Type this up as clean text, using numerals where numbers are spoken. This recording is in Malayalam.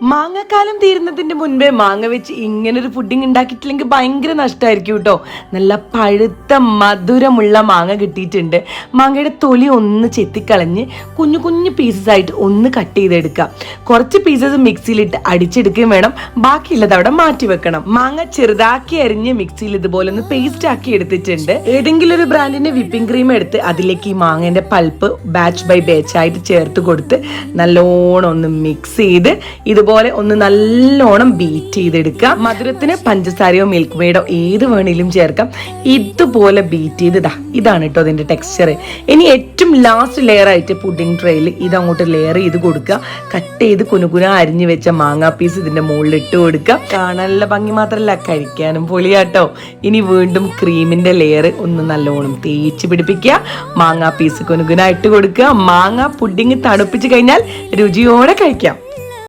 മാങ്ങക്കാലം തീരുന്നതിന്റെ മുൻപേ മാങ്ങ വെച്ച് ഇങ്ങനൊരു പുഡിംഗ് ഉണ്ടാക്കിയിട്ടില്ലെങ്കിൽ ഭയങ്കര നഷ്ടമായിരിക്കും കേട്ടോ. നല്ല പഴുത്ത മധുരമുള്ള മാങ്ങ കിട്ടിയിട്ടുണ്ട്. മാങ്ങയുടെ തൊലി ഒന്ന് ചെത്തിക്കളഞ്ഞ് കുഞ്ഞു കുഞ്ഞു പീസസ് ആയിട്ട് ഒന്ന് കട്ട് ചെയ്തെടുക്കുക. കുറച്ച് പീസസ് മിക്സിയിലിട്ട് അടിച്ചെടുക്കുകയും വേണം. ബാക്കിയുള്ളത് അവിടെ മാറ്റി വെക്കണം. മാങ്ങ ചെറുതാക്കി അരിഞ്ഞ് മിക്സിയിൽ ഇതുപോലെ ഒന്ന് പേസ്റ്റ് ആക്കി എടുത്തിട്ടുണ്ട്. ഏതെങ്കിലും ഒരു ബ്രാൻഡിന്റെ വിപ്പിംഗ് ക്രീം എടുത്ത് അതിലേക്ക് ഈ മാങ്ങേന്റെ പൾപ്പ് ബാച്ച് ബൈ ബാച്ച് ആയിട്ട് ചേർത്ത് കൊടുത്ത് നല്ലോണം ഒന്ന് മിക്സ് ചെയ്ത് ഇതുപോലെ ഒന്ന് നല്ലോണം ബീറ്റ് ചെയ്തെടുക്കുക. മധുരത്തിന് പഞ്ചസാരയോ മിൽക്ക് മെയ്ഡോ ഏത് വേണേലും ചേർക്കാം. ഇതുപോലെ ബീറ്റ് ചെയ്തതാ ഇതാണ് കേട്ടോ അതിന്റെ ടെക്സ്ചർ. ഇനി ഏറ്റവും ലാസ്റ്റ് ലെയർ ആയിട്ട് പുഡിംഗ് ട്രേയിൽ ഇത് അങ്ങോട്ട് ലെയർ ചെയ്ത് കൊടുക്കുക. കട്ട് ചെയ്ത് കുനുകുന അരിഞ്ഞു വെച്ച മാങ്ങാ പീസ് ഇതിന്റെ മുകളിൽ ഇട്ട് കൊടുക്കുക. കാണാനുള്ള ഭംഗി മാത്രമല്ല കഴിക്കാനും പൊളിയാട്ടോ. ഇനി വീണ്ടും ക്രീമിന്റെ ലെയർ ഒന്ന് നല്ലോണം തേച്ച് പിടിപ്പിക്കുക. മാങ്ങാ പീസ് കുനുകുന ഇട്ട് കൊടുക്കുക. മാങ്ങാ പുഡിംഗ് തണുപ്പിച്ച് കഴിഞ്ഞാൽ രുചിയോടെ കഴിക്കാം.